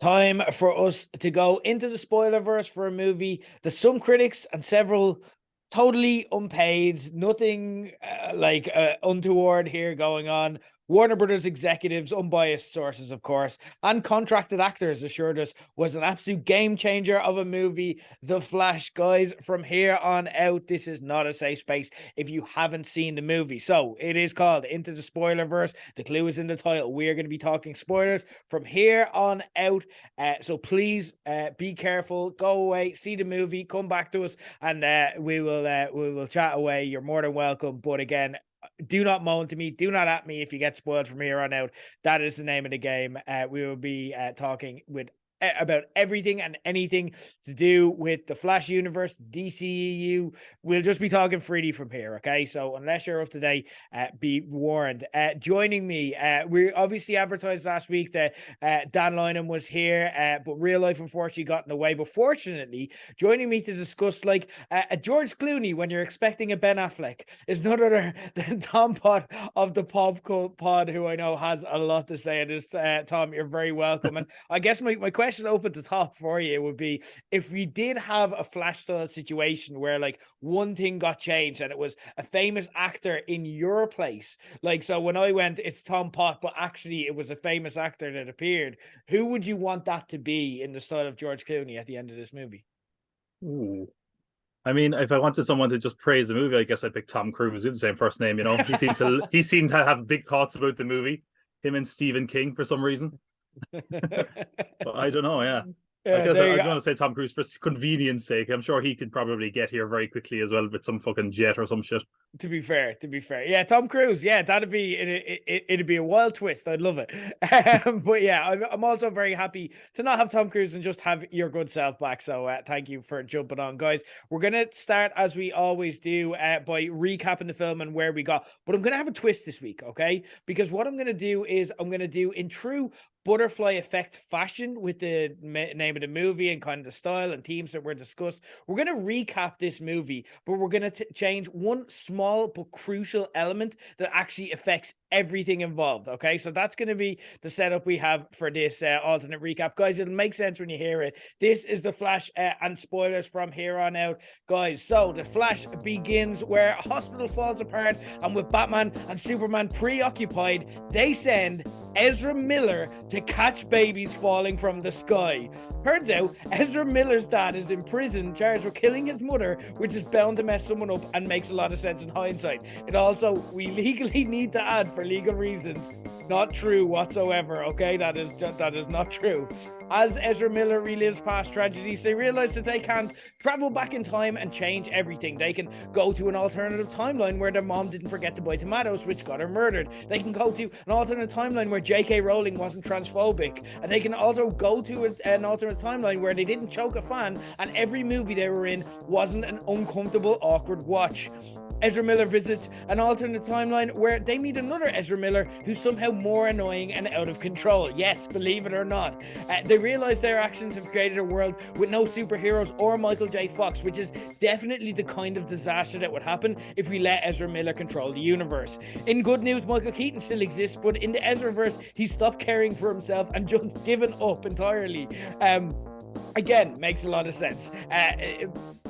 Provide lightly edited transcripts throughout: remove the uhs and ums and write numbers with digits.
Time for us to go into the spoilerverse for a movie that some critics and several totally unpaid, nothing untoward here going on. Warner Brothers executives, unbiased sources, of course, and contracted actors assured us was an absolute game changer of a movie. The Flash, guys, from here on out, this is not a safe space if you haven't seen the movie. So it is called Into the Spoilerverse. The clue is in the title. We are going to be talking spoilers from here on out. So please be careful. Go away, see the movie, come back to us, and we will chat away. You're more than welcome. But again, do not moan to me. Do not at me if you get spoiled from here on out. That is the name of the game. We will be talking about everything and anything to do with the Flash universe, DCEU. We'll just be talking freely from here, okay? So unless you're up to date, be warned. Joining me, we obviously advertised last week that Dan Lynham was here, but real life unfortunately got in the way. But fortunately, joining me to discuss like a George Clooney when you're expecting a Ben Affleck is none other than Tom Pott of the Pop Cult Pod, who I know has a lot to say on this. Tom, you're very welcome. And I guess my question up at the top for you would be, if we did have a Flash style situation where like one thing got changed and it was a famous actor in your place, like, so when I went it's Tom Pott but actually it was a famous actor that appeared, who would you want that to be in the style of George Clooney at the end of this movie? Ooh. I mean, if I wanted someone to just praise the movie, I guess I'd pick Tom Cruise with the same first name. You know, he seemed to have big thoughts about the movie. Him and Stephen King for some reason. But I don't know. Yeah, I guess I'm going to say Tom Cruise for convenience sake. I'm sure he could probably get here very quickly as well with some fucking jet or some shit. To be fair, yeah, Tom Cruise, yeah, that'd be it'd be a wild twist. I'd love it. But yeah, I'm also very happy to not have Tom Cruise and just have your good self back. So thank you for jumping on, guys. We're gonna start as we always do by recapping the film and where we got. But I'm gonna have a twist this week, okay? Because what I'm gonna do is I'm gonna do in true butterfly effect fashion with the name of the movie and kind of the style and themes that were discussed. We're going to recap this movie, but we're going to change one small but crucial element that actually affects everything involved. Okay, so that's going to be the setup we have for this alternate recap, guys. It'll make sense when you hear it. This is the Flash and spoilers from here on out, guys. So the Flash begins where a hospital falls apart, and with Batman and Superman preoccupied, they send Ezra Miller to catch babies falling from the sky. Turns out Ezra Miller's dad is in prison charged with killing his mother, which is bound to mess someone up and makes a lot of sense in hindsight. It also, we legally need to add, for legal reasons, not true whatsoever. Okay, that is not true. As Ezra Miller relives past tragedies, they realize that they can't travel back in time and change everything. They can go to an alternative timeline where their mom didn't forget to buy tomatoes, which got her murdered. They can go to an alternate timeline where J.K. Rowling wasn't transphobic. And they can also go to an alternate timeline where they didn't choke a fan and every movie they were in wasn't an uncomfortable, awkward watch. Ezra Miller visits an alternate timeline where they meet another Ezra Miller who's somehow more annoying and out of control. Yes, believe it or not. They realize their actions have created a world with no superheroes or Michael J. Fox, which is definitely the kind of disaster that would happen if we let Ezra Miller control the universe. In good news, Michael Keaton still exists, but in the Ezraverse, he stopped caring for himself and just given up entirely. Again, makes a lot of sense.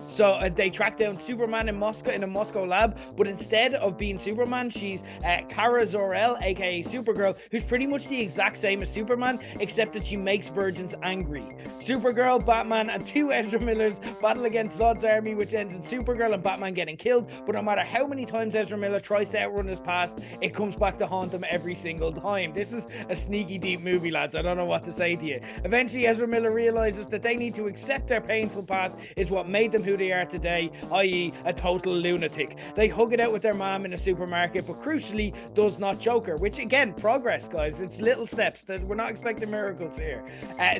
So they track down Superman in a Moscow lab, but instead of being Superman, she's Kara Zor-El, aka Supergirl, who's pretty much the exact same as Superman, except that she makes virgins angry. Supergirl, Batman, and two Ezra Millers battle against Zod's army, which ends in Supergirl and Batman getting killed. But no matter how many times Ezra Miller tries to outrun his past, it comes back to haunt him every single time. This is a sneaky deep movie, lads. I don't know what to say to you. Eventually, Ezra Miller realizes that they need to accept their painful past is what made them who they are today, i.e. a total lunatic. They hug it out with their mom in a supermarket, but crucially does not choke her, which again, progress, guys. It's little steps that we're not expecting miracles here.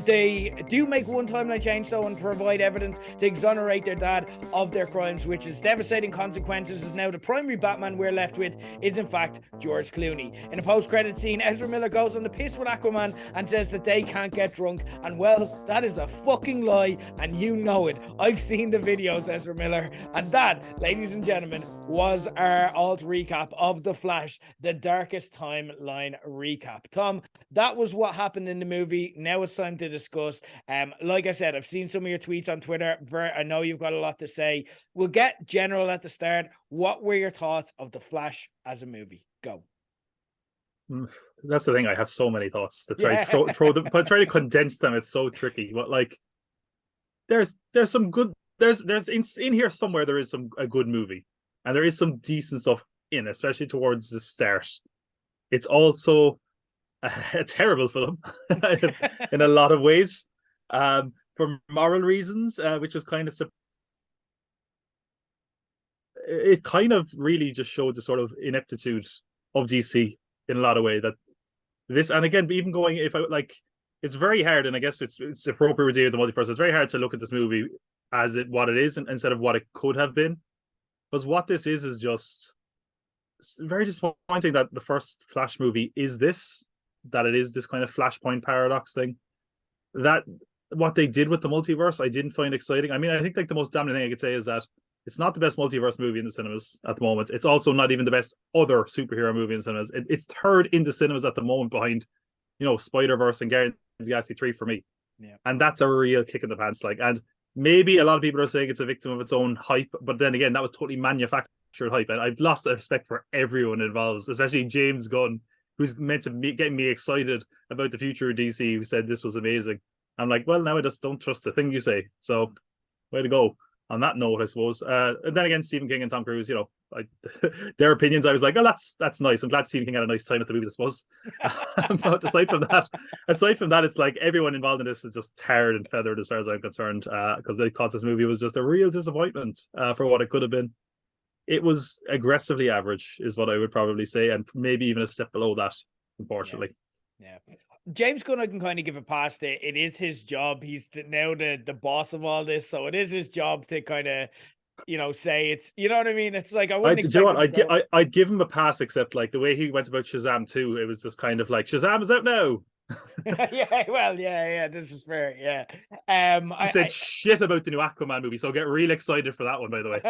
They do make one timeline change though and provide evidence to exonerate their dad of their crimes, which is devastating consequences, as now the primary Batman we're left with is in fact George Clooney. In a post-credit scene, Ezra Miller goes on the piss with Aquaman and says that they can't get drunk, and well, that is a fucking lie, and you know it. I've seen the video videos, Ezra Miller. And that, ladies and gentlemen, was our alt recap of The Flash, the Darkest Timeline recap. Tom, that was what happened in the movie. Now it's time to discuss. Like I said, I've seen some of your tweets on Twitter. I know you've got a lot to say. We'll get general at the start. What were your thoughts of The Flash as a movie? Go. That's the thing. I have so many thoughts to try to throw them, but try to condense them. It's so tricky. But like, there's some good. There's in here somewhere there is a good movie, and there is some decent stuff in, especially towards the start. It's also a terrible film in a lot of ways, for moral reasons, which was kind of. It kind of really just showed the sort of ineptitude of DC in a lot of ways. That this, and again, even going, if I like, it's very hard, and I guess it's appropriate with the multiverse. It's very hard to look at this movie as what it is, instead of what it could have been, because what this is just very disappointing. That the first Flash movie is this, that it is this kind of Flashpoint paradox thing. That what they did with the multiverse, I didn't find exciting. I mean, I think like the most damning thing I could say is that it's not the best multiverse movie in the cinemas at the moment. It's also not even the best other superhero movie in the cinemas. It's third in the cinemas at the moment behind, Spider-Verse and Guardians of the Galaxy 3 for me. Yeah. And that's a real kick in the pants. Like, and maybe a lot of people are saying it's a victim of its own hype, but then again, that was totally manufactured hype. And I've lost respect for everyone involved, especially James Gunn, who's meant to be getting me excited about the future of DC, who said this was amazing. I'm like, well, now I just don't trust a thing you say. So, way to go. On that note, I suppose. And then again, Stephen King and Tom Cruise, their opinions, I was like, oh, that's nice. I'm glad Stephen King had a nice time at the movie, I suppose. But aside from that, it's like everyone involved in this is just tarred and feathered as far as I'm concerned, because I thought this movie was just a real disappointment for what it could have been. It was aggressively average, is what I would probably say, and maybe even a step below that, unfortunately. Yeah. James Gunn, I can kind of give a pass to. It is his job. He's now the boss of all this, so it is his job to kind of, say it's. You know what I mean? It's like I wouldn't. I'd give him a pass, except like the way he went about Shazam 2. It was just kind of like Shazam is out now. Yeah, well, yeah. This is fair. Yeah. He said shit about the new Aquaman movie, so get real excited for that one, by the way.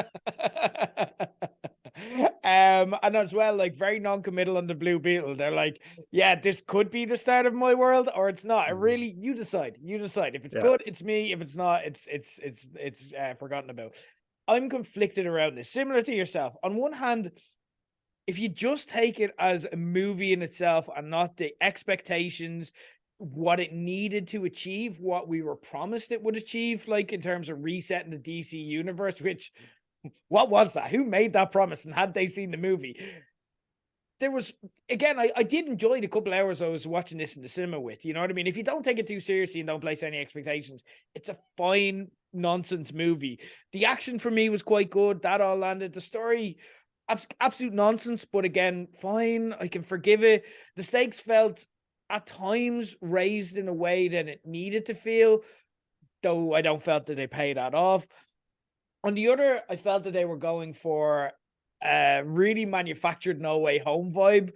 And as well, like very non-committal on the Blue Beetle. They're like, yeah, this could be the start of my world, or it's not. It really, you decide. If it's good, it's me. If it's not, it's forgotten about. I'm conflicted around this, similar to yourself. On one hand, if you just take it as a movie in itself and not the expectations, what it needed to achieve, what we were promised it would achieve, like in terms of resetting the DC universe, which, what was that? Who made that promise? And had they seen the movie? There was, again, I did enjoy the couple hours I was watching this in the cinema with, you know what I mean? If you don't take it too seriously and don't place any expectations, it's a fine nonsense movie. The action for me was quite good. That all landed. The story, absolute nonsense, but again, fine. I can forgive it. The stakes felt at times raised in a way that it needed to feel, though I don't felt that they paid that off. On the other, I felt that they were going for a really manufactured No Way Home vibe,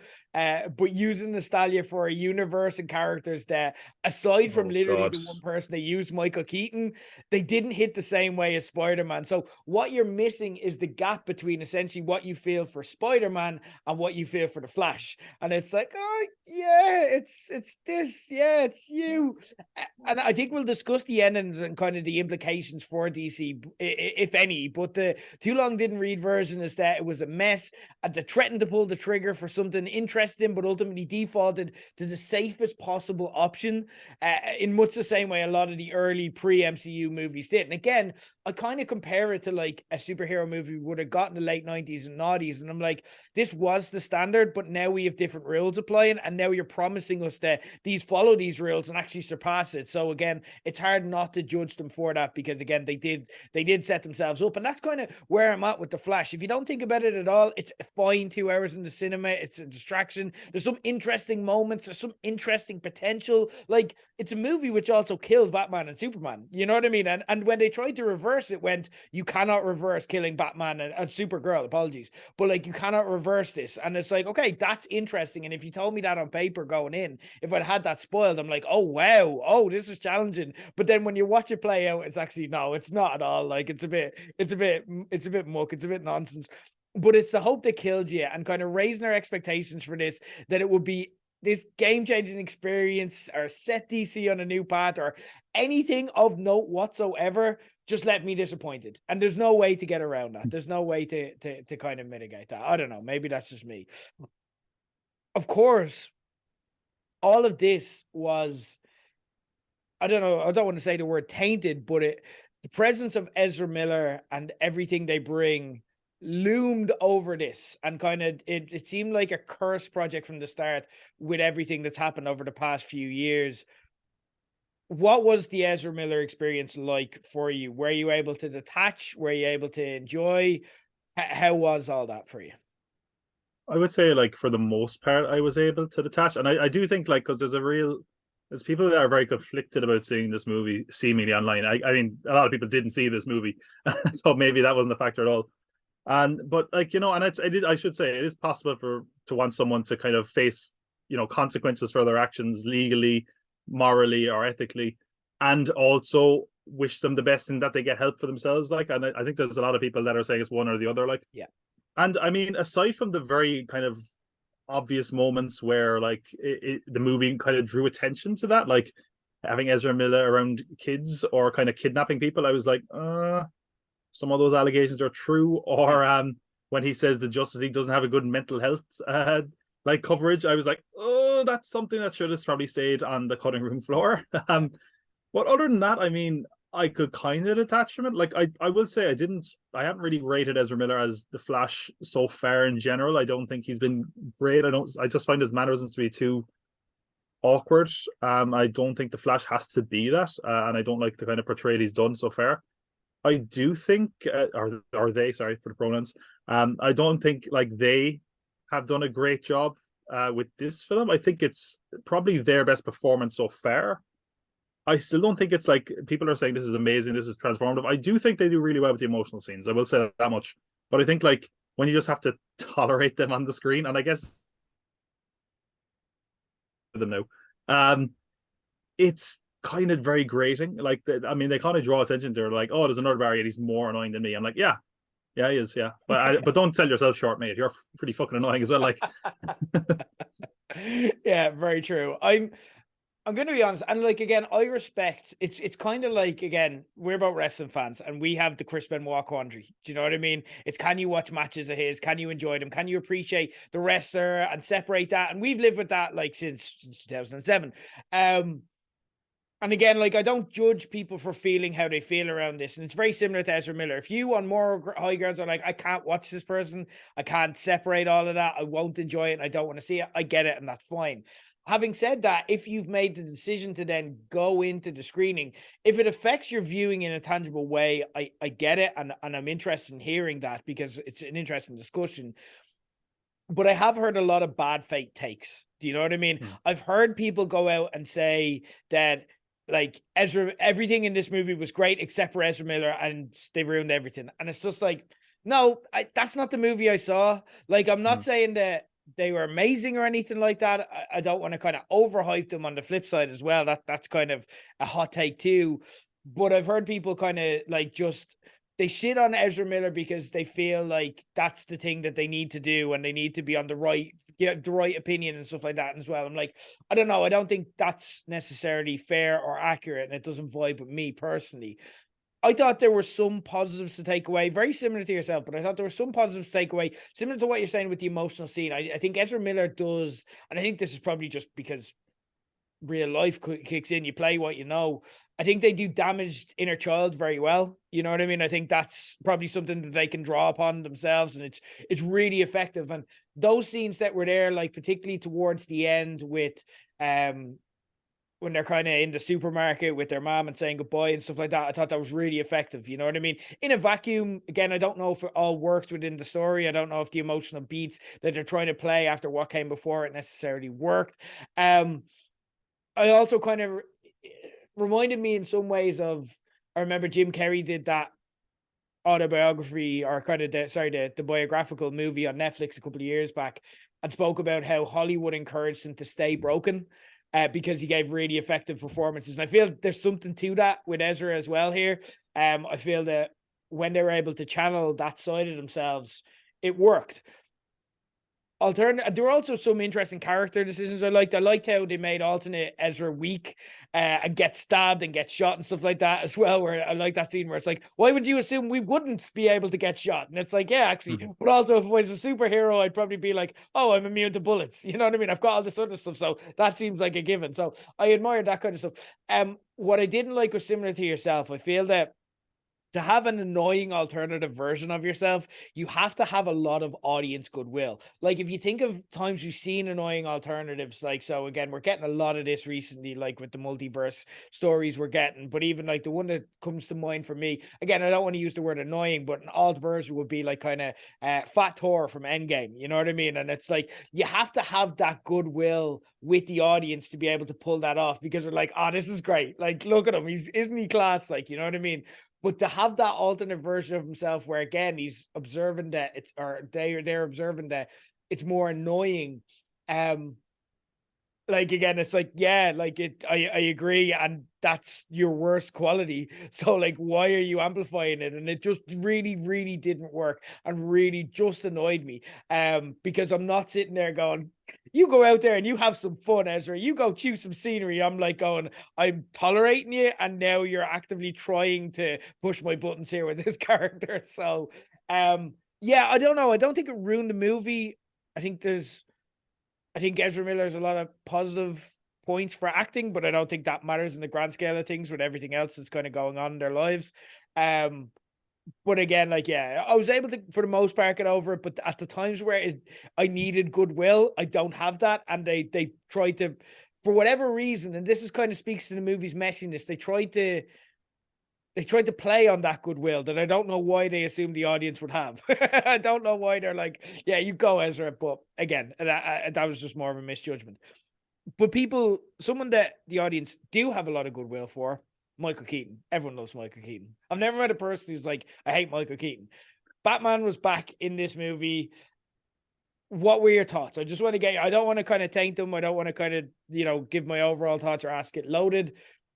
but using nostalgia for a universe and characters that, aside from literally the one person they used, Michael Keaton, they didn't hit the same way as Spider-Man. So what you're missing is the gap between essentially what you feel for Spider-Man and what you feel for the Flash. And it's like, oh yeah, it's this, yeah, it's you. And I think we'll discuss the endings and kind of the implications for DC, if any. But the Too Long Didn't Read version is that it was a mess, and they threatened to pull the trigger for something interesting, but ultimately defaulted to the safest possible option, in much the same way a lot of the early pre-MCU movies did. And again, I kind of compare it to like a superhero movie we would have got in the late 90s and noughties, and I'm like, this was the standard, but now we have different rules applying, and now you're promising us that these follow these rules and actually surpass it. So again, it's hard not to judge them for that, because again, they did set themselves up, and that's kind of where I'm at with the Flash. If you don't think about at it at all. It's fine 2 hours in the cinema. It's a distraction. There's some interesting moments. There's some interesting potential. Like, it's a movie which also killed Batman and Superman. You know what I mean? And when they tried to reverse it, went, you cannot reverse killing Batman and Supergirl, apologies. But like, you cannot reverse this. And it's like, okay, that's interesting. And if you told me that on paper going in, if I'd had that spoiled, I'm like, oh, wow. Oh, this is challenging. But then when you watch it play out, it's actually, no, it's not at all. Like, it's a bit muck. It's a bit nonsense. But it's the hope that killed you, and kind of raising our expectations for this, that it would be this game-changing experience or set DC on a new path or anything of note whatsoever, just left me disappointed. And there's no way to get around that. There's no way to kind of mitigate that. I don't know. Maybe that's just me. Of course, all of this was, I don't know, I don't want to say the word tainted, but the presence of Ezra Miller and everything they bring loomed over this, and kind of it seemed like a curse project from the start with everything that's happened over the past few years. What was the Ezra Miller experience like for you? Were you able to detach? Were you able to enjoy? How was all that for you? I would say, like, for the most part, I was able to detach, and I do think, like, because there's people that are very conflicted about seeing this movie seemingly online. I mean, a lot of people didn't see this movie, so maybe that wasn't a factor at all. But like, you know, and it is, I should say, it is possible to want someone to kind of face, you know, consequences for their actions legally, morally, or ethically, and also wish them the best in that they get help for themselves. Like, and I think there's a lot of people that are saying it's one or the other. Like, Yeah. And I mean, aside from the very kind of obvious moments where, like, the movie kind of drew attention to that, like having Ezra Miller around kids or kind of kidnapping people, I was like, some of those allegations are true. Or when he says the Justice League doesn't have a good mental health like coverage, I was like, oh, that's something that should have probably stayed on the cutting room floor. But other than that, I mean, I could kind of detach from it. Like, I will say I haven't really rated Ezra Miller as the Flash so far in general. I don't think he's been great. I just find his mannerisms to be too awkward. I don't think the Flash has to be that, and I don't like the kind of portrayal he's done so far. I do think, or they, sorry for the pronouns. I don't think, like, they have done a great job with this film. I think it's probably their best performance so far. I still don't think it's like people are saying this is amazing, this is transformative. I do think they do really well with the emotional scenes. I will say that much. But I think, like, when you just have to tolerate them on the screen, and I guess them now, it's kind of very grating. Like, I mean, they kind of draw attention to it, like, oh, there's another barrier, he's more annoying than me. I'm like, yeah, he is, yeah. But don't sell yourself short, mate. You're pretty fucking annoying as well. Like, yeah, very true. I'm going to be honest, and like, again, I respect it's kind of like, again, we're about wrestling fans, and we have the Chris Benoit quandary. Do you know what I mean? It's, can you watch matches of his? Can you enjoy them? Can you appreciate the wrestler and separate that? And we've lived with that like since 2007. And again, like, I don't judge people for feeling how they feel around this. And it's very similar to Ezra Miller. If you, on more high grounds, are like, I can't watch this person, I can't separate all of that, I won't enjoy it, and I don't want to see it, I get it, and that's fine. Having said that, if you've made the decision to then go into the screening, if it affects your viewing in a tangible way, I get it. And I'm interested in hearing that, because it's an interesting discussion. But I have heard a lot of bad faith takes. Do you know what I mean? I've heard people go out and say that, like, everything in this movie was great except for Ezra Miller, and they ruined everything. And it's just like, no, that's not the movie I saw. Like, I'm not saying that they were amazing or anything like that. I don't want to kind of overhype them on the flip side as well. That's kind of a hot take too. But I've heard people kind of like, just, they shit on Ezra Miller because they feel like that's the thing that they need to do, and they need to be on the right opinion and stuff like that as well. I'm like, I don't know. I don't think that's necessarily fair or accurate, and it doesn't vibe with me personally. I thought there were some positives to take away, very similar to yourself, but I thought there were some positives to take away, similar to what you're saying with the emotional scene. I think Ezra Miller does, and I think this is probably just because real life kicks in, you play what you know. I think they do damaged inner child very well. You know what I mean? I think that's probably something that they can draw upon themselves, and it's really effective. And those scenes that were there, like particularly towards the end with when they're kind of in the supermarket with their mom and saying goodbye and stuff like that. I thought that was really effective. You know what I mean? In a vacuum, again, I don't know if it all worked within the story. I don't know if the emotional beats that they're trying to play after what came before it necessarily worked. I also kind of reminded me in some ways of, I remember Jim Carrey did that autobiography, or kind of the biographical movie on Netflix a couple of years back, and spoke about how Hollywood encouraged him to stay broken because he gave really effective performances. And I feel there's something to that with Ezra as well here. I feel that when they were able to channel that side of themselves, it worked. There were also some interesting character decisions I liked. I liked how they made alternate Ezra weak and get stabbed and get shot and stuff like that as well, where I like that scene where it's like, why would you assume we wouldn't be able to get shot? And it's like, yeah, actually. Mm-hmm. But also, if I was a superhero, I'd probably be like, oh, I'm immune to bullets. You know what I mean? I've got all this other stuff. So that seems like a given. So I admire that kind of stuff. What I didn't like was similar to yourself. I feel that to have an annoying alternative version of yourself, you have to have a lot of audience goodwill. Like, if you think of times we've seen annoying alternatives, like, so again, we're getting a lot of this recently, like with the multiverse stories we're getting, but even like the one that comes to mind for me, again, I don't want to use the word annoying, but an alt version would be like kind of Fat Thor from Endgame, you know what I mean? And it's like, you have to have that goodwill with the audience to be able to pull that off, because they're like, oh, this is great. Like, look at him. Isn't he class? Like, you know what I mean? But to have that alternate version of himself where, again, he's observing that it's, or they're observing that it's more annoying. Like, again, it's like, yeah, like I agree. And that's your worst quality. So like, why are you amplifying it? And it just really, really didn't work and really just annoyed me. Because I'm not sitting there going, you go out there and you have some fun, Ezra. You go choose some scenery. I'm like going, I'm tolerating you. And now you're actively trying to push my buttons here with this character. So, yeah, I don't know. I don't think it ruined the movie. I think Ezra Miller has a lot of positive points for acting, but I don't think that matters in the grand scale of things with everything else that's kind of going on in their lives. But again, like, yeah, I was able to, for the most part, get over it. But at the times where I needed goodwill, I don't have that. And they tried to, for whatever reason, and this is kind of speaks to the movie's messiness, they tried to play on that goodwill that I don't know why they assumed the audience would have. I don't know why they're like, yeah, you go, Ezra. But again, that was just more of a misjudgment. But someone that the audience do have a lot of goodwill for, Michael Keaton. Everyone loves Michael Keaton. I've never met a person who's like, I hate Michael Keaton. Batman was back in this movie. What were your thoughts? I just want to I don't want to kind of taint them. I don't want to kind of, give my overall thoughts or ask it loaded.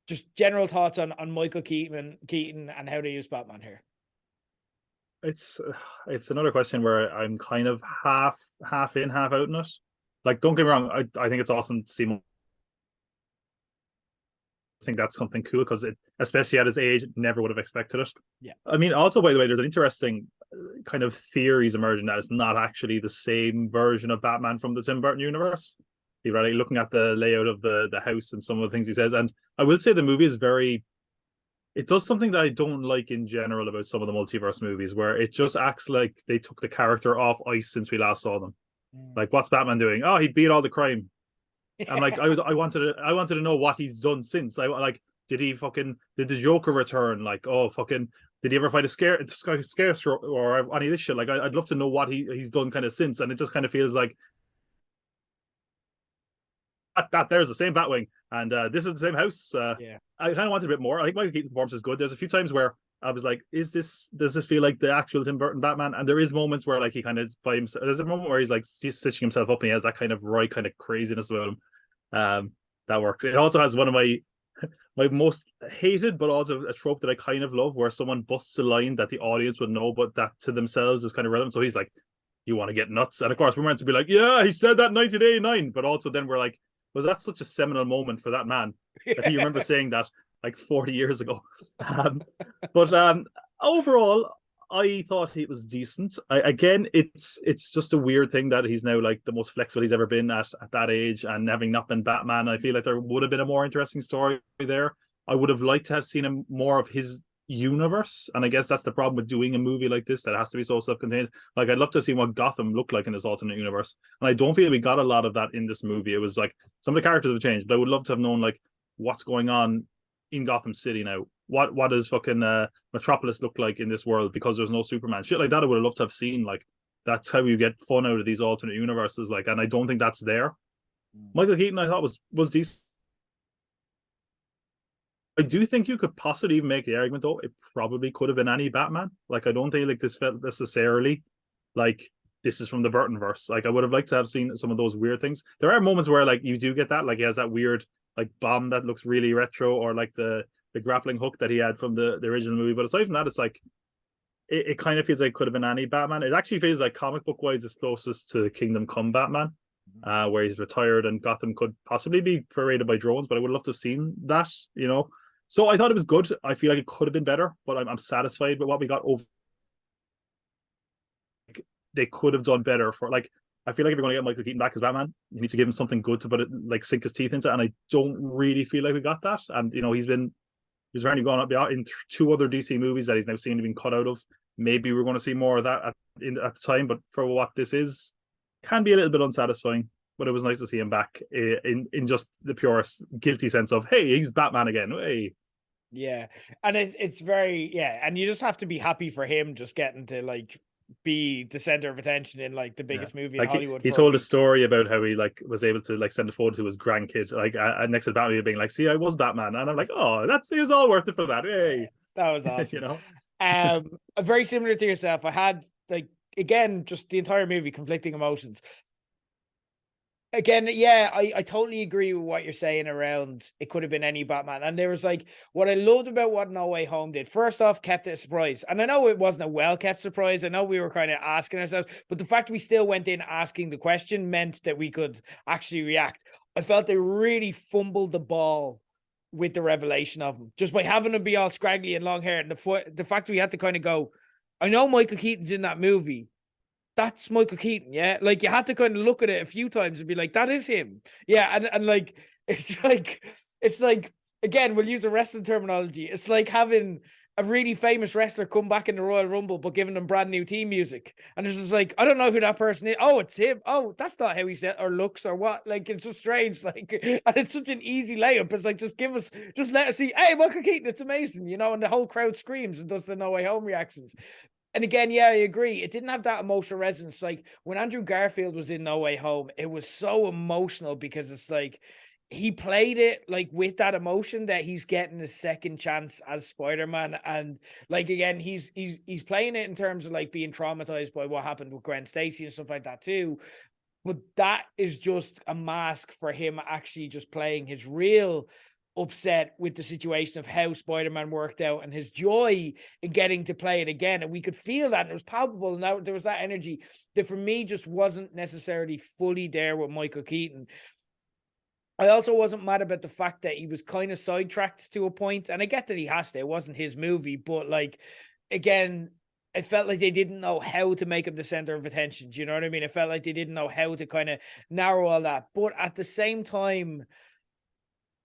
Just general thoughts on Michael Keaton and how they use Batman here. It's another question where I'm kind of half in, half out in it. Like, don't get me wrong, I think it's awesome to see him. I think that's something cool because especially at his age, never would have expected it. Yeah. I mean, also, by the way, there's an interesting kind of theories emerging that it's not actually the same version of Batman from the Tim Burton universe. You're right, looking at the layout of the house and some of the things he says. And I will say the movie is it does something that I don't like in general about some of the multiverse movies, where it just acts like they took the character off ice since we last saw them. Like, what's Batman doing? Oh, he beat all the crime. I'm like, I wanted to know what he's done since. Did the Joker return? Like, oh, fucking, did he ever fight a scarecrow or any of this shit? Like, I'd love to know what he's done kind of since. And it just kind of feels like that there's the same Batwing, and this is the same house. Yeah. I kind of wanted a bit more. I think Michael Keaton's performance is good. There's a few times where I was like, does this feel like the actual Tim Burton Batman? And there is moments where like he kind of by himself. There's a moment where he's like stitching himself up and he has that kind of right kind of craziness about him. That works. It also has one of my most hated, but also a trope that I kind of love, where someone busts a line that the audience would know, but that to themselves is kind of relevant. So he's like, "You want to get nuts?" And of course, we're meant to be like, "Yeah, he said that in 1989," but also then we're like, was that such a seminal moment for that man that he remembers saying that like 40 years ago? But overall, I thought it was decent. It's just a weird thing that he's now like the most flexible he's ever been at that age, and having not been Batman, I feel like there would have been a more interesting story there. I would have liked to have seen him more of his universe, and I guess that's the problem with doing a movie like this that has to be so self-contained. Like, I'd love to see what Gotham looked like in this alternate universe, and I don't feel we got a lot of that in this movie. It was like some of the characters have changed, but I would love to have known like what's going on in Gotham City now. What does fucking Metropolis look like in this world because there's no Superman? Shit like that I would have loved to have seen. Like, that's how you get fun out of these alternate universes. Like, and I don't think that's there. Michael Keaton, I thought was decent. I do think you could possibly even make the argument, though, it probably could have been any Batman. Like, I don't think like this felt necessarily like this is from the Burtonverse. Like, I would have liked to have seen some of those weird things. There are moments where like you do get that, like he has that weird like bomb that looks really retro, or like the grappling hook that he had from the original movie. But aside from that, it's like it kind of feels like it could have been any Batman. It actually feels like comic book wise it's closest to Kingdom Come Batman. Where he's retired and Gotham could possibly be paraded by drones, but I would love to have seen that, you know. So I thought it was good. I feel like it could have been better, but I'm satisfied with what we got. Over, they could have done better for like. I feel like if you're going to get Michael Keaton back as Batman, you need to give him something good to put it like sink his teeth into, and I don't really feel like we got that. And you know, he's apparently gone up in 2 other DC movies that he's now seen to be cut out of. Maybe we're going to see more of that at the time, but for what this is, can be a little bit unsatisfying. But it was nice to see him back in just the purest guilty sense of, hey, he's Batman again. Hey. Yeah. And it's very, yeah. And you just have to be happy for him just getting to like be the center of attention in like the biggest movie in like Hollywood. He told a story about how he like was able to like send a photo to his grandkid, like next to Batman being like, see, I was Batman. And I'm like, oh, it was all worth it for that. Hey. That was awesome. You know? Very similar to yourself. I had like, again, just the entire movie, conflicting emotions. Again, yeah, I totally agree with what you're saying around it could have been any Batman. And there was like what I loved about what No Way Home did. First off, kept it a surprise. And I know it wasn't a well-kept surprise. I know we were kind of asking ourselves, but the fact we still went in asking the question meant that we could actually react. I felt they really fumbled the ball with the revelation of him, just by having him be all scraggly and long hair. And the fact we had to kind of go, I know Michael Keaton's in that movie. That's Michael Keaton, yeah. Like you had to kind of look at it a few times and be like, that is him. Yeah, and like it's like again, we'll use a wrestling terminology. It's like having a really famous wrestler come back in the Royal Rumble, but giving them brand new theme music. And it's just like, I don't know who that person is. Oh, it's him. Oh, that's not how he said or looks or what. Like it's just strange. Like, and it's such an easy layup. It's like just let us see, hey, Michael Keaton, it's amazing, you know, and the whole crowd screams and does the No Way Home reactions. And again, yeah, I agree. It didn't have that emotional resonance. Like when Andrew Garfield was in No Way Home, it was so emotional because it's like he played it like with that emotion that he's getting a second chance as Spider-Man. And like again, he's playing it in terms of like being traumatized by what happened with Gwen Stacy and stuff like that too. But that is just a mask for him actually just playing his real upset with the situation of how Spider-Man worked out and his joy in getting to play it again. And we could feel that, and it was palpable. And there was that energy that for me just wasn't necessarily fully there with Michael Keaton. I also wasn't mad about the fact that he was kind of sidetracked to a point. And I get that he has to, it wasn't his movie, but like, again, it felt like they didn't know how to make him the center of attention. Do you know what I mean? It felt like they didn't know how to kind of narrow all that. But at the same time,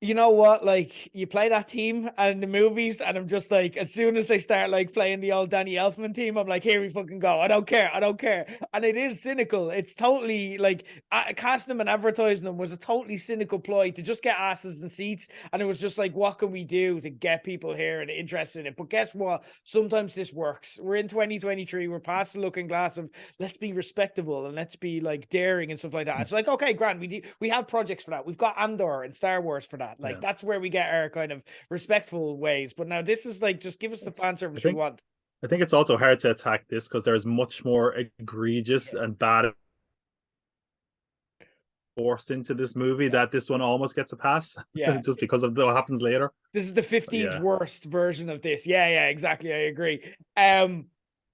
you know what, like you play that team and the movies, and I'm just like, as soon as they start like playing the old Danny Elfman team, I'm like, here we fucking go. I don't care. And it is cynical. It's totally like casting them and advertising them was a totally cynical ploy to just get asses and seats. And it was just like, what can we do to get people here and interested in it? But guess what? Sometimes this works. We're in 2023. We're past the looking glass of let's be respectable and let's be like daring and stuff like that. It's like, okay, Grant, we have projects for that. We've got Andor and Star Wars for that. Like that's where we get our kind of respectful ways. But now this is like, just give us the fan service we want. I think it's also hard to attack this because there's much more egregious and bad forced into this movie that this one almost gets a pass. Yeah. Just because of what happens later. This is the 15th worst version of this. Yeah, exactly. I agree.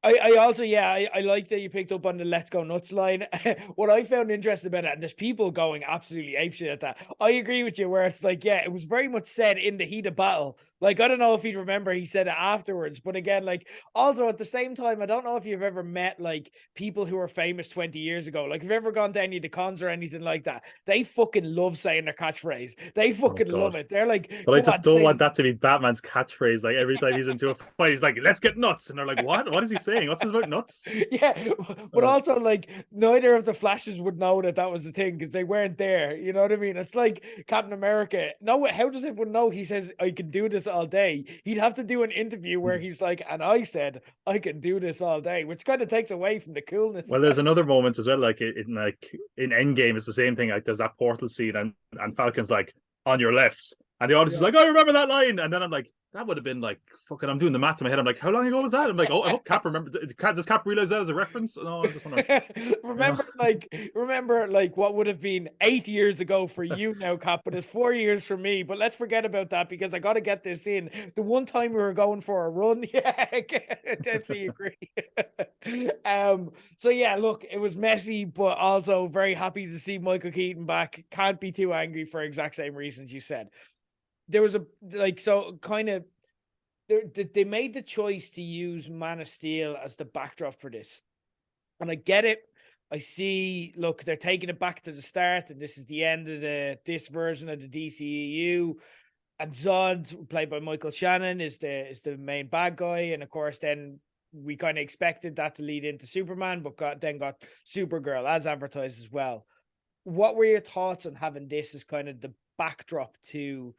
I also, I like that you picked up on the let's go nuts line. What I found interesting about it, and there's people going absolutely apeshit at that. I agree with you where it's like, yeah, it was very much said in the heat of battle. Like, I don't know if he'd remember he said it afterwards, but again, like, also at the same time, I don't know if you've ever met like people who were famous 20 years ago. Like, if you've ever gone to any of the cons or anything like that, they fucking love saying their catchphrase. They fucking love it. They're like, but I just don't want that to be Batman's catchphrase. Like every time he's into a fight, he's like, let's get nuts. And they're like, what? What is he saying? saying? What's this about nuts? Yeah, but also like neither of the Flashes would know that that was the thing because they weren't there. You know what I mean? It's like Captain America. No, how does everyone know he says I can do this all day? He'd have to do an interview where he's like, and I said I can do this all day, which kind of takes away from the coolness. Well, there's another moment as well, like in Endgame, it's the same thing. Like there's that portal scene, and Falcon's like on your left, and the audience is like, "I remember that line," and then I'm like, "That would have been like fucking." I'm doing the math in my head. I'm like, "How long ago was that?" I'm like, "Oh, I hope Cap remember. Does Cap realize that as a reference?" No, I just want to remember like what would have been 8 years ago for you now, Cap, but it's 4 years for me. But let's forget about that because I got to get this in. The one time we were going for a run, yeah, I definitely agree. So yeah, look, it was messy, but also very happy to see Michael Keaton back. Can't be too angry for exact same reasons you said. There was a so kind of they made the choice to use Man of Steel as the backdrop for this, and I get it. I see. Look, they're taking it back to the start, and this is the end of this version of the DCEU. And Zod, played by Michael Shannon, is the main bad guy, and of course, then we kind of expected that to lead into Superman, but got Supergirl as advertised as well. What were your thoughts on having this as kind of the backdrop to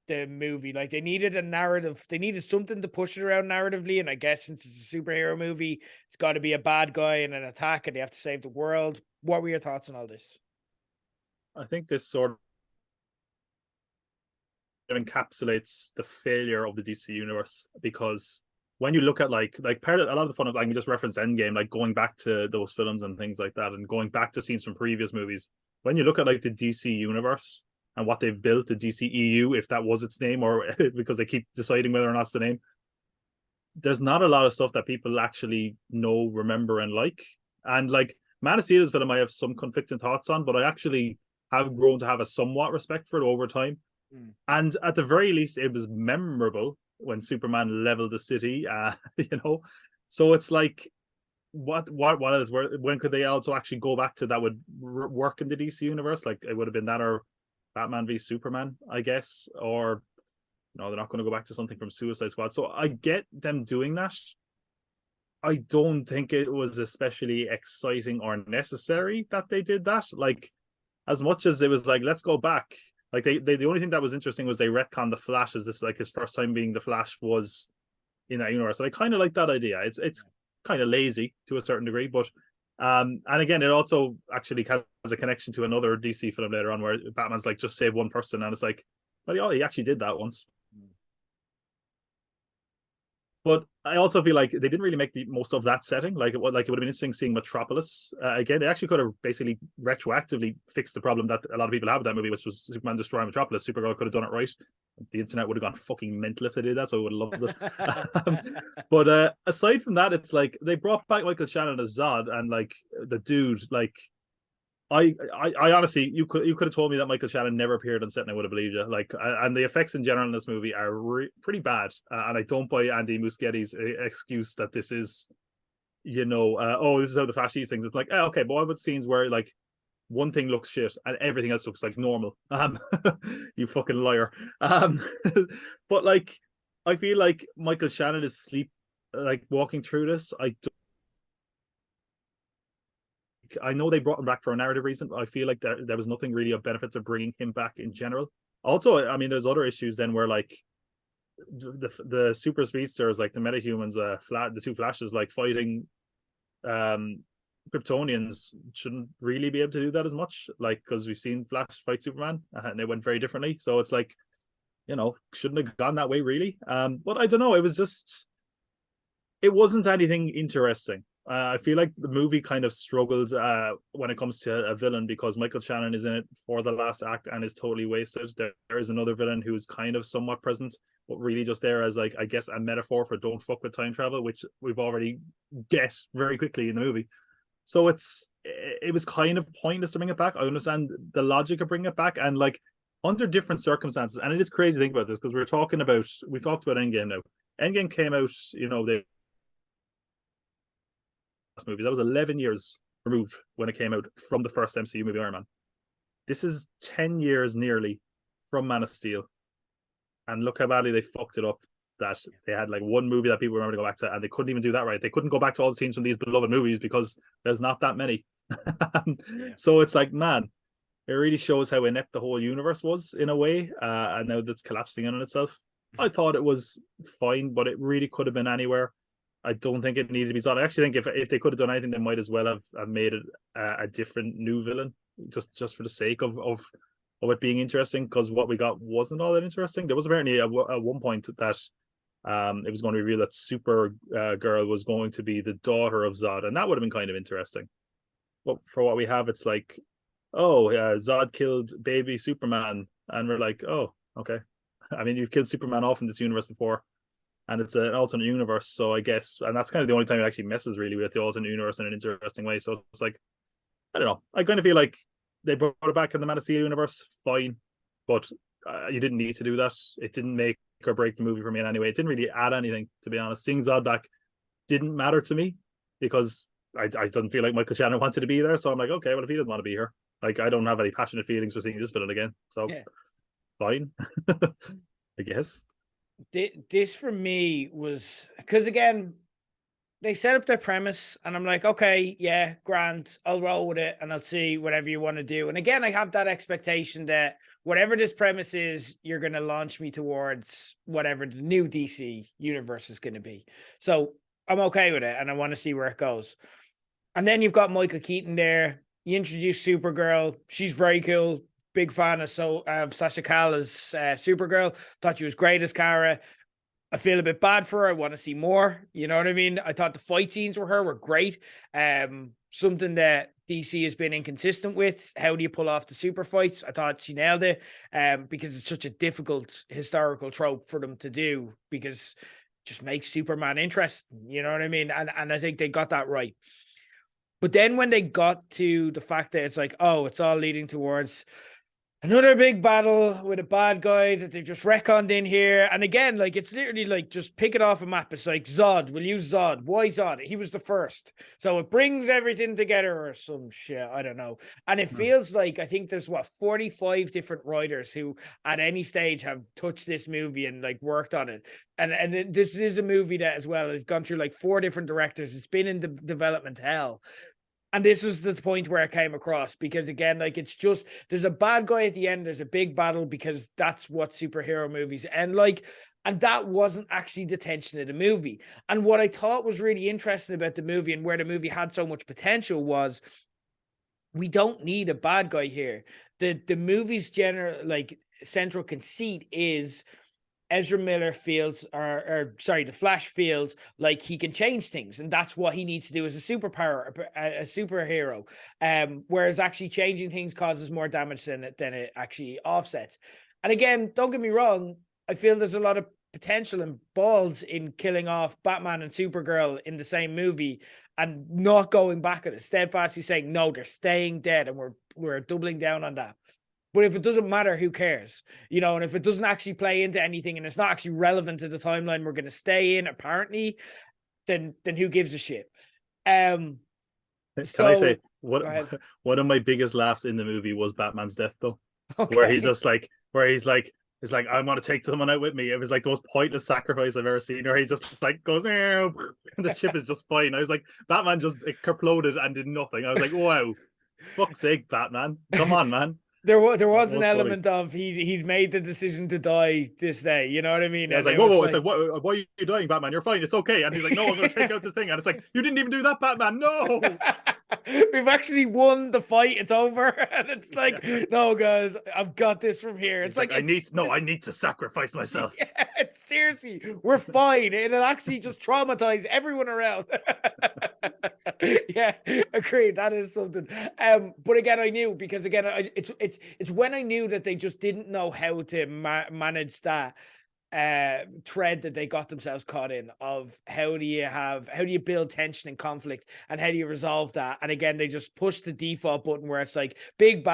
the movie? Like they needed a narrative, they needed something to push it around narratively, and I guess since it's a superhero movie, it's got to be a bad guy and an attack, and they have to save the world. What were your thoughts on all this? I think this sort of encapsulates the failure of the DC universe, because when you look at like part of a lot of the fun of, like, we just referenced Endgame, like going back to those films and things like that, and going back to scenes from previous movies. When you look at like the DC universe and what they've built, the DCEU, if that was its name, or because they keep deciding whether or not it's the name, there's not a lot of stuff that people actually know, remember, and like. And like Man of Steel is a film I have some conflicting thoughts on, but I actually have grown to have a somewhat respect for it over time. And at the very least, it was memorable when Superman leveled the city, you know. So it's like, what is, when could they also actually go back to that would work in the DC universe? Like it would have been that, or Batman v Superman, I guess, or no, they're not going to go back to something from Suicide Squad. So I get them doing that. I don't think it was especially exciting or necessary that they did that. Like, as much as it was like, let's go back. Like they the only thing that was interesting was they retconned the Flash as this, like his first time being the Flash was in that universe. And I kind of like that idea. It's kind of lazy to a certain degree, but and again, it also actually has a connection to another DC film later on where Batman's like, just save one person, and it's like, well, he actually did that once. But I also feel like they didn't really make the most of that setting. Like it would have been interesting seeing Metropolis again. They actually could have basically retroactively fixed the problem that a lot of people have with that movie, which was Superman destroying Metropolis. Supergirl could have done it right. The internet would have gone fucking mental if they did that, so I would have loved it. But aside from that, it's like they brought back Michael Shannon as Zod, and like the dude, like I honestly, you could have told me that Michael Shannon never appeared on set, and I would have believed you. Like, and the effects in general in this movie are pretty bad, and I don't buy Andy Muschietti's excuse that this is, you know, oh, this is how the Flash sees things. It's like, okay, but what about scenes where like one thing looks shit and everything else looks like normal? You fucking liar. But like, I feel like Michael Shannon is like walking through this. I know they brought him back for a narrative reason, but I feel like there was nothing really of benefit to bringing him back in general. Also, I mean, there's other issues then where like the super speedsters, like the metahumans, the two Flashes, like fighting Kryptonians, shouldn't really be able to do that as much, like, because we've seen Flash fight Superman and it went very differently. So it's like, you know, shouldn't have gone that way really. But I don't know, it wasn't anything interesting. I feel like the movie kind of struggled when it comes to a villain, because Michael Shannon is in it for the last act and is totally wasted. There is another villain who's kind of somewhat present, but really just there as, like, I guess, a metaphor for don't fuck with time travel, which we've already get very quickly in the movie. So it was kind of pointless to bring it back. I understand the logic of bringing it back, and like under different circumstances. And it is crazy to think about this, because we talked about Endgame now. Endgame came out, you know, movie that was 11 years removed when it came out from the first MCU movie, Iron Man. This is 10 years nearly from Man of Steel, and look how badly they fucked it up. that they had like one movie that people remember to go back to, and they couldn't even do that right. They couldn't go back to all the scenes from these beloved movies because there's not that many. So it's like, man, it really shows how inept the whole universe was in a way, and now that's collapsing in on itself. I thought it was fine, but it really could have been anywhere. I don't think it needed to be Zod. I actually think if they could have done anything, they might as well have made it a different new villain, just for the sake of it being interesting, because what we got wasn't all that interesting. There was apparently at one point that it was going to reveal that Super Girl was going to be the daughter of Zod, and that would have been kind of interesting. But for what we have, it's like, oh, Zod killed baby Superman, and we're like, oh, okay. I mean, you've killed Superman off in this universe before, and it's an alternate universe, so I guess, and that's kind of the only time it actually messes really with the alternate universe in an interesting way. So it's like, I don't know. I kind of feel like they brought it back in the Man of Steel universe, fine, but you didn't need to do that. It didn't make or break the movie for me in any way. It didn't really add anything, to be honest. Seeing Zod back didn't matter to me because I didn't feel like Michael Shannon wanted to be there. So I'm like, okay, well, if he doesn't want to be here, like, I don't have any passionate feelings for seeing this villain again. So fine, I guess. This for me was because, again, they set up their premise and I'm like, okay, yeah, grand, I'll roll with it and I'll see whatever you want to do. And again, I have that expectation that whatever this premise is, you're going to launch me towards whatever the new DC universe is going to be. So I'm okay with it and I want to see where it goes. And then you've got Michael Keaton there. You introduce Supergirl. She's very cool. Big fan of Sasha Calle as Supergirl. Thought she was great as Kara. I feel a bit bad for her. I want to see more. You know what I mean? I thought the fight scenes with her were great. Something that DC has been inconsistent with. How do you pull off the super fights? I thought she nailed it because it's such a difficult historical trope for them to do because it just makes Superman interesting. You know what I mean? And I think they got that right. But then when they got to the fact that it's like, oh, it's all leading towards another big battle with a bad guy that they've just retconned in here. And again, like, it's literally like, just pick it off a map. It's like, Zod, we'll use Zod. Why Zod? He was the first. So it brings everything together or some shit. I don't know. And it feels like, I think there's 45 different writers who at any stage have touched this movie and like worked on it. And this is a movie that as well has gone through like 4 different directors. It's been in the development hell. And this was the point where I came across because, again, like, it's just, there's a bad guy at the end. There's a big battle because that's what superhero movies end like. And that wasn't actually the tension of the movie. And what I thought was really interesting about the movie and where the movie had so much potential was we don't need a bad guy here. The movie's central conceit is Ezra Miller feels, the Flash feels like he can change things, and that's what he needs to do as a superhero. Whereas actually changing things causes more damage than it actually offsets. And again, don't get me wrong, I feel there's a lot of potential and balls in killing off Batman and Supergirl in the same movie and not going back at it, steadfastly saying no, they're staying dead, and we're doubling down on that. But if it doesn't matter, who cares? You know, and if it doesn't actually play into anything and it's not actually relevant to the timeline we're going to stay in, apparently, then who gives a shit? Can I say, one of my biggest laughs in the movie was Batman's death, though. Okay. Where he's like, I want to take someone out with me. It was like the most pointless sacrifice I've ever seen. Or he just like goes, and the ship is just fine. I was like, Batman just exploded and did nothing. I was like, wow, fuck's sake, Batman, come on, man. There was an element of he'd made the decision to die this day. You know what I mean? Yeah, I was like, whoa. It's like, why are you dying, Batman? You're fine. It's okay. And he's like, no, I'm going to take out this thing. And it's like, you didn't even do that, Batman. No. We've actually won the fight. It's over. And it's like, no, guys, I've got this from here. It's like I need to sacrifice myself. Yeah, seriously, we're fine. It'll actually just traumatize everyone around. Yeah, agreed. That is something. But again, I knew because again, it's when I knew that they just didn't know how to manage that thread that they got themselves caught in of how do you build tension and conflict and how do you resolve that. And again, they just push the default button where it's like big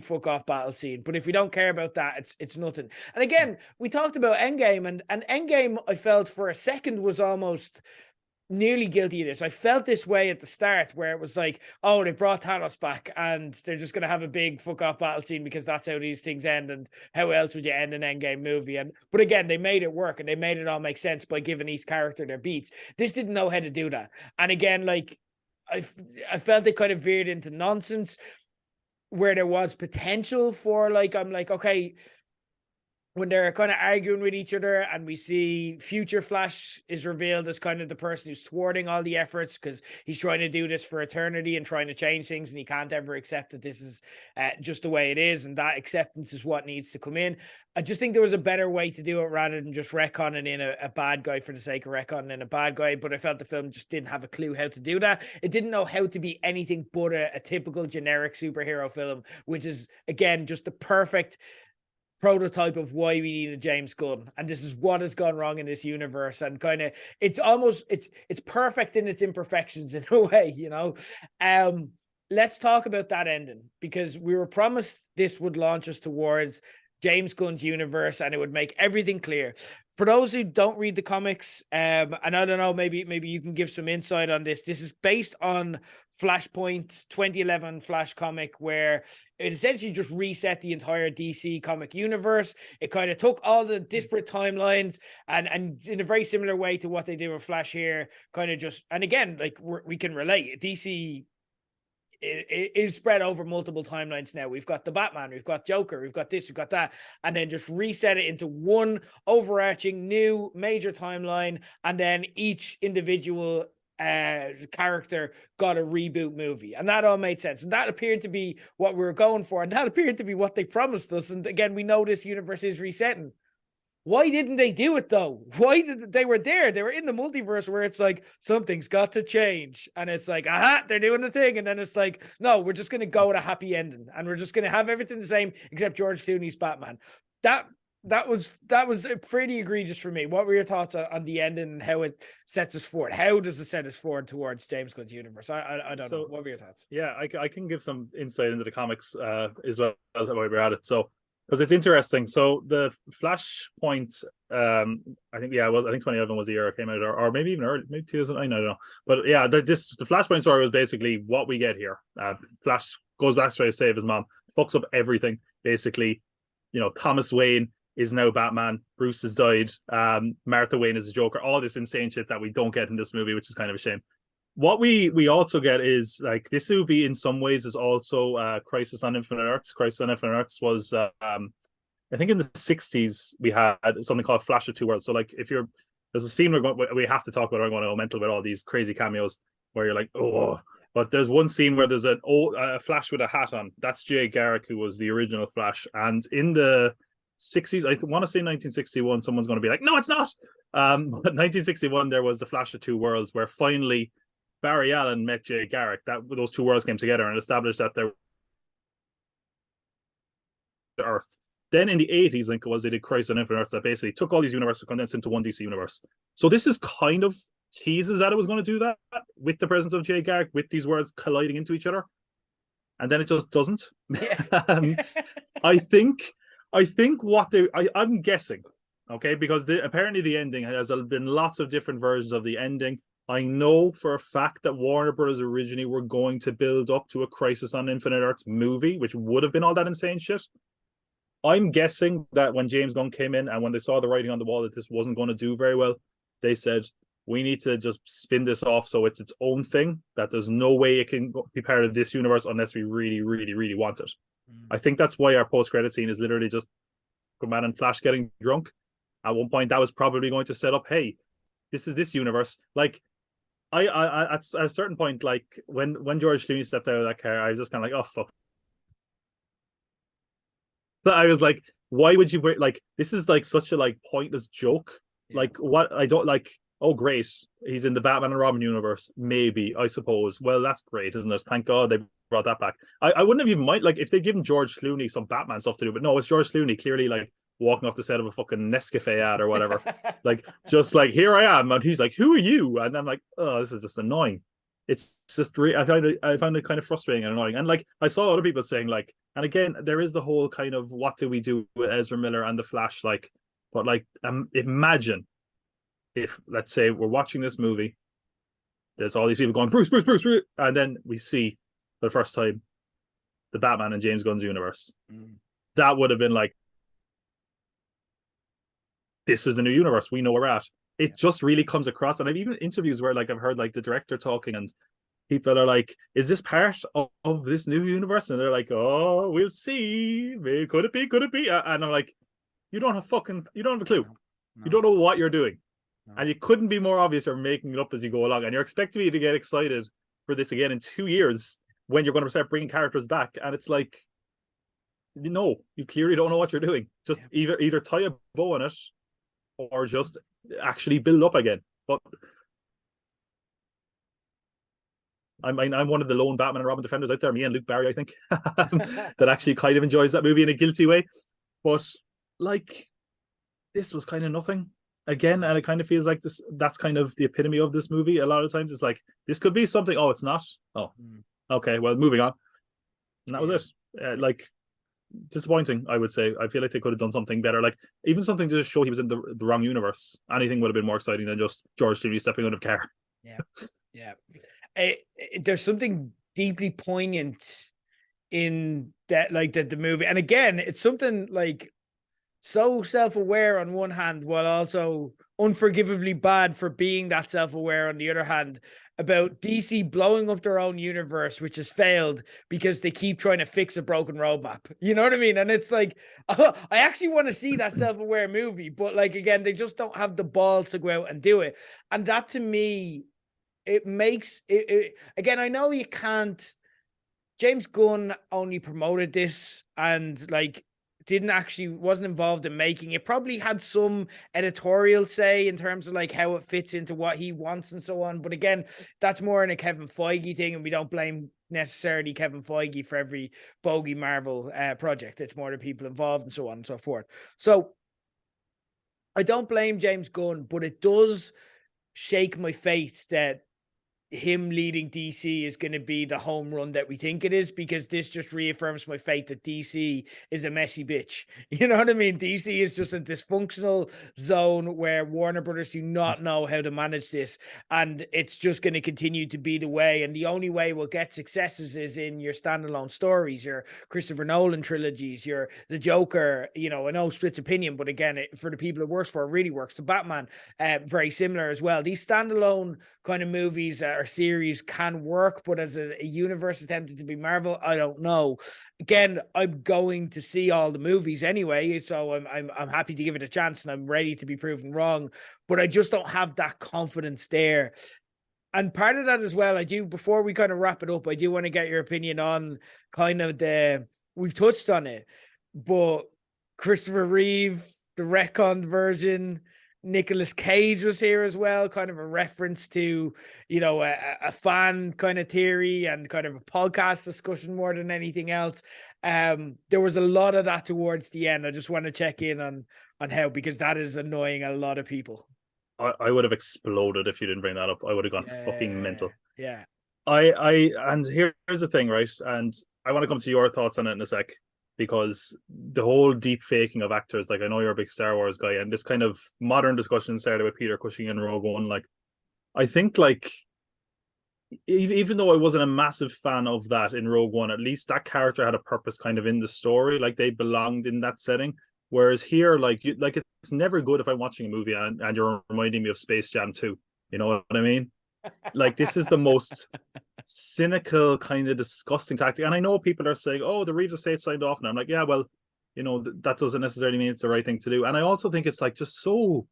fuck off battle scene, but if we don't care about that, it's nothing. And again, we talked about Endgame and Endgame, I felt for a second was almost nearly guilty of this. I felt this way at the start where it was like, oh, they brought Thanos back and they're just going to have a big fuck off battle scene because that's how these things end. And how else would you end an Endgame movie? But again, they made it work and they made it all make sense by giving each character their beats. This didn't know how to do that. And again, like, I felt it kind of veered into nonsense where there was potential for, like, I'm like, okay, when they're kind of arguing with each other and we see future Flash is revealed as kind of the person who's thwarting all the efforts because he's trying to do this for eternity and trying to change things, and he can't ever accept that this is just the way it is, and that acceptance is what needs to come in. I just think there was a better way to do it rather than just retconning in a bad guy for the sake of retconning in a bad guy. But I felt the film just didn't have a clue how to do that. It didn't know how to be anything but a typical generic superhero film, which is, again, just the perfect prototype of why we need a James Gunn, and this is what has gone wrong in this universe. And kind of, it's almost, it's perfect in its imperfections in a way, you know. Let's talk about that ending, because we were promised this would launch us towards James Gunn's universe and it would make everything clear. For those who don't read the comics, and I don't know, maybe you can give some insight on this. This is based on Flashpoint 2011 Flash comic, where it essentially just reset the entire DC comic universe. It kind of took all the disparate timelines and in a very similar way to what they did with Flash here, kind of just, and again, like we can relate. DC is spread over multiple timelines now. We've got the Batman, we've got Joker, we've got this, we've got that, and then just reset it into one overarching new major timeline, and then each individual character got a reboot movie, and that all made sense, and that appeared to be what we were going for, and that appeared to be what they promised us. And again, we know this universe is resetting. Why didn't they do it though? Why did they were there? They were in the multiverse where it's like something's got to change, and it's like, aha, they're doing the thing, and then it's like, no, we're just going to go with a happy ending, and we're just going to have everything the same except George Clooney's Batman. That was pretty egregious for me. What were your thoughts on the ending and how it sets us forward? How does it set us forward towards James Gunn's universe? I don't know. What were your thoughts? Yeah, I can give some insight into the comics as well while we're at it. So, because it's interesting. So the Flashpoint, I think 2011 was the year it came out, or maybe even early, maybe 2009, I don't know. But yeah, the Flashpoint story was basically what we get here. Flash goes back to try to save his mom, fucks up everything. Basically, you know, Thomas Wayne is now Batman. Bruce has died. Martha Wayne is the Joker. All this insane shit that we don't get in this movie, which is kind of a shame. What we also get is, like, this movie in some ways is also Crisis on Infinite Earths. Crisis on Infinite Earths was, I think in the 60s, we had something called Flash of Two Worlds. So, like, there's a scene we have to talk about, I'm going to go mental with all these crazy cameos where you're like, oh. But there's one scene where there's a Flash with a hat on. That's Jay Garrick, who was the original Flash. And in the 60s, I want to say 1961, someone's going to be like, no, it's not. But 1961, there was the Flash of Two Worlds, where finally Barry Allen met Jay Garrick. Those two worlds came together and established that they're the Earth. Then in the 80s, I think it was, they did Crisis on Infinite Earths that basically took all these universes and condensed into one DC universe. So this is kind of teases that it was going to do that with the presence of Jay Garrick, with these worlds colliding into each other. And then it just doesn't. Yeah. I think I'm guessing, okay, because apparently the ending has been lots of different versions of the ending. I know for a fact that Warner Brothers originally were going to build up to a Crisis on Infinite Earths movie, which would have been all that insane shit. I'm guessing that when James Gunn came in and when they saw the writing on the wall that this wasn't going to do very well, they said, we need to just spin this off so it's its own thing, that there's no way it can be part of this universe unless we really, really, really want it. I think that's why our post-credit scene is literally just Superman and Flash getting drunk. At one point, that was probably going to set up, hey, this is this universe. Like, I at a certain point, like when George Clooney stepped out of that car, I was just kind of like, oh fuck. But I was like, why would you like? This is like such a like pointless joke. Yeah. Like, what I don't like. Oh, great, he's in the Batman and Robin universe. Maybe, I suppose. Well, that's great, isn't it? Thank God they brought that back. I wouldn't have even mind like if they'd given George Clooney some Batman stuff to do, but no, it's George Clooney clearly like walking off the set of a fucking Nescafe ad or whatever. Like, just like, here I am, and he's like, who are you? And I'm like, oh, this is just annoying. It's just I find it kind of frustrating and annoying. And like, I saw other people saying like, and again, there is the whole kind of what do we do with Ezra Miller and the Flash, like, but like, imagine if, let's say, we're watching this movie there's all these people going, Bruce, Bruce, Bruce, Bruce. And then we see for the first time the Batman and James Gunn's universe. That would have been like, this is the new universe. We know where we're at. It just really comes across. And I've even interviews where like I've heard like the director talking and people are like, is this part of this new universe? And they're like, oh, we'll see. Could it be? Could it be? And I'm like, you don't have a clue. No. You don't know what you're doing. No. And you couldn't be more obvious. You're making it up as you go along. And you're expecting me to get excited for this again in 2 years when you're going to start bringing characters back. And it's like, no, you clearly don't know what you're doing. Just either tie a bow on it or just actually build up again. But I'm one of the lone Batman and Robin defenders out there, me and Luke Barry, I think, that actually kind of enjoys that movie in a guilty way. But like, this was kind of nothing again, and it kind of feels like that's kind of the epitome of this movie. A lot of times it's like, this could be something. Oh, it's not. Oh, okay, well, moving on. And that was it. Like, disappointing, I would say. I feel like they could have done something better, like even something to just show he was in the wrong universe. Anything would have been more exciting than just George Clooney stepping out of a car. There's something deeply poignant in that, like the movie, and again, it's something like so self-aware on one hand while also unforgivably bad for being that self-aware on the other hand, about DC blowing up their own universe, which has failed because they keep trying to fix a broken roadmap. You know what I mean? And it's like, I actually want to see that self-aware movie, but like, again, they just don't have the balls to go out and do it. And that, to me, it makes it again, I know you can't. James Gunn only promoted this and like wasn't involved in making it. Probably had some editorial say in terms of like how it fits into what he wants and so on. But again, that's more in a Kevin Feige thing, and we don't blame necessarily Kevin Feige for every bogey Marvel project. It's more the people involved and so on and so forth. So I don't blame James Gunn, but it does shake my faith that him leading DC is going to be the home run that we think it is, because this just reaffirms my faith that DC is a messy bitch. You know what I mean? DC is just a dysfunctional zone where Warner Brothers do not know how to manage this, and it's just going to continue to be the way. And the only way we'll get successes is in your standalone stories, your Christopher Nolan trilogies, your The Joker. You know, I know splits opinion, but again, for the people it works for, it really works. The Batman, very similar as well. These standalone kind of movies or series can work, but as a universe attempted to be Marvel, I don't know. Again, I'm going to see all the movies anyway, so I'm happy to give it a chance, and I'm ready to be proven wrong. But I just don't have that confidence there. And part of that as well, I do, before we kind of wrap it up, I do want to get your opinion on kind of we've touched on it, but Christopher Reeve, the retconned version. Nicolas Cage was here as well, kind of a reference to, you know, a fan kind of theory and kind of a podcast discussion more than anything else. There was a lot of that towards the end. I just want to check in on how, because that is annoying a lot of people. I would have exploded if you didn't bring that up. I would have gone fucking mental. Yeah. And here's the thing, right? And I want to come to your thoughts on it in a sec, because the whole deep faking of actors, like, I know you're a big Star Wars guy, and this kind of modern discussion started with Peter Cushing in Rogue One. Like, I think, like, even though I wasn't a massive fan of that in Rogue One, at least that character had a purpose kind of in the story. Like, they belonged in that setting. Whereas here, like, it's never good if I'm watching a movie and you're reminding me of Space Jam 2. You know what I mean? Like, this is the most cynical, kind of disgusting tactic. And I know people are saying, oh, the Reeves estate signed off. And I'm like, yeah, well, you know, that doesn't necessarily mean it's the right thing to do. And I also think it's like just so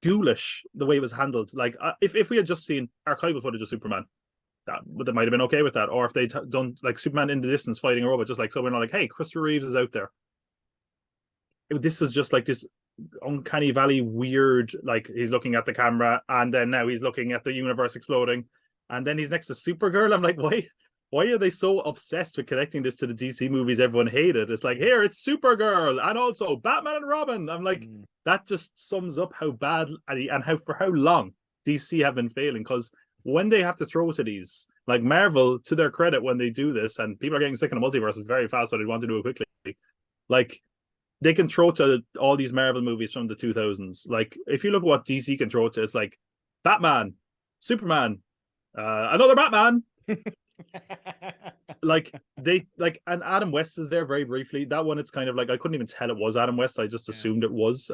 ghoulish the way it was handled. Like, if we had just seen archival footage of Superman, that might have been okay with that. Or if they'd done like Superman in the distance fighting a robot, just like, so we're not like, hey, Christopher Reeves is out there. This is just like this uncanny valley weird, like, he's looking at the camera and then now he's looking at the universe exploding and then he's next to Supergirl. I'm like, why are they so obsessed with connecting this to the DC movies everyone hated? It's like, here, it's Supergirl and also Batman and Robin. I'm like, that just sums up how bad and for how long DC have been failing. Because when they have to throw to these, like Marvel, to their credit, when they do this, and people are getting sick in the multiverse very fast, so they want to do it quickly, like, they can throw to all these Marvel movies from the 2000s. Like, if you look at what DC can throw to, it's like Batman, Superman, another Batman. Like and Adam West is there very briefly. That one, it's kind of like I couldn't even tell it was Adam West. I just assumed it was.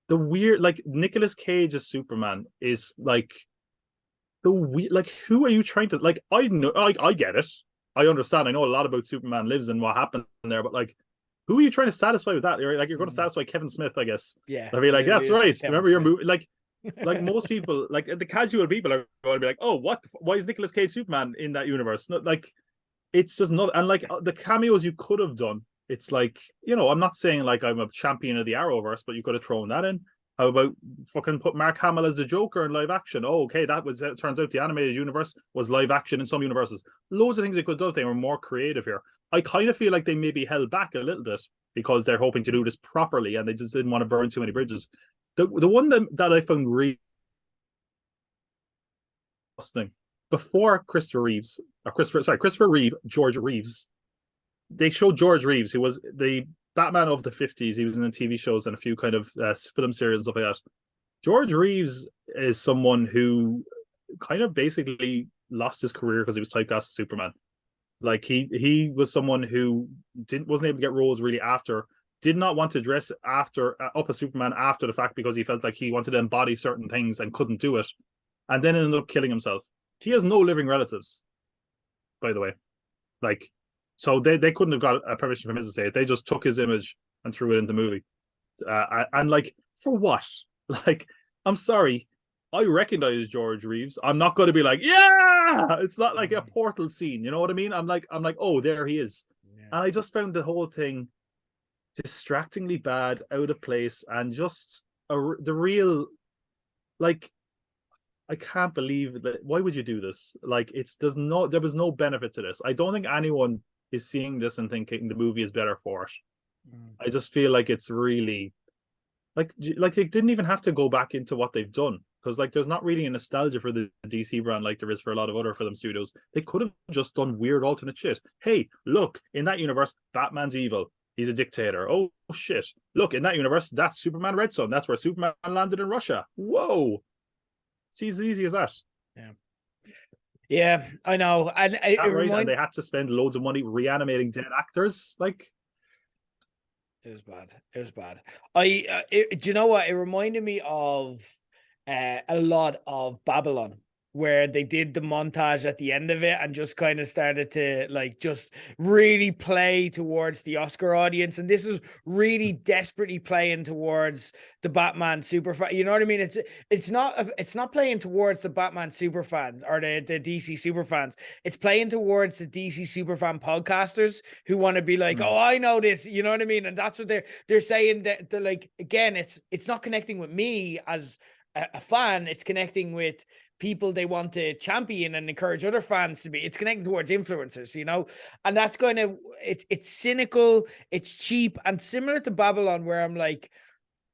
The weird, like Nicolas Cage as Superman is like the weird. Like, who are you trying to like? I know, I get it. I understand. I know a lot about Superman Lives and what happened there, but like, who are you trying to satisfy with that? You're like, you're going to satisfy Kevin Smith, I guess. Yeah, I'd be like, that's right. Remember your movie, like most people, like the casual people are going to be like, oh, what? Why is Nicolas Cage Superman in that universe? Not like, it's just not. And like the cameos you could have done, it's like, I'm not saying like I'm a champion of the Arrowverse, but you could have thrown that in. How about fucking put Mark Hamill as the Joker in live action? Oh, okay, that was. It turns out the animated universe was live action in some universes. Loads of things they could have done. They were more creative here. I kind of feel like they maybe held back a little bit because they're hoping to do this properly and they just didn't want to burn too many bridges. The one that I found really interesting before Christopher Reeve, George Reeves. They showed George Reeves, who was the Batman of the 50s. He was in the TV shows and a few kind of film series and stuff like that. George Reeves is someone who kind of basically lost his career because he was typecast as Superman. Like he was someone who wasn't able to get roles really after, did not want to dress up as Superman after the fact because he felt like he wanted to embody certain things and couldn't do it, and then ended up killing himself. He has no living relatives, by the way. Like, so they couldn't have got a permission from his estate. They just took his image and threw it in the movie. And like, for what? Like, I'm sorry. I recognize George Reeves. I'm not going to be like, yeah, it's not like a Portal scene. You know what I mean? I'm like, oh, there he is. Yeah. And I just found the whole thing distractingly bad, out of place, and just the real, like, I can't believe that. Why would you do this? Like, there was no benefit to this. I don't think anyone is seeing this and thinking the movie is better for it. I just feel like it's really like they didn't even have to go back into what they've done, because like there's not really a nostalgia for the DC brand like there is for a lot of other film studios. They could have just done weird alternate shit. Hey, look, in that universe, Batman's evil. He's a dictator. Oh shit. Look, in that universe, that's Superman Red Son. That's where Superman landed in Russia. Whoa. It's as easy as that. Yeah, I know. And and they had to spend loads of money reanimating dead actors. Like, it was bad. It was bad. Do you know what? It reminded me of a lot of Babylon, where they did the montage at the end of it and just kind of started to like just really play towards the Oscar audience. And this is really desperately playing towards the Batman superfan. You know what I mean? It's not playing towards the Batman superfan or the DC superfans. It's playing towards the DC superfan podcasters who want to be like, oh, I know this. You know what I mean? And that's what they're saying, that they're like, again, it's not connecting with me as a fan. It's connecting with people they want to champion and encourage other fans to be. It's connecting towards influencers, and that's going to, it's cynical, it's cheap, and similar to Babylon, where I'm like,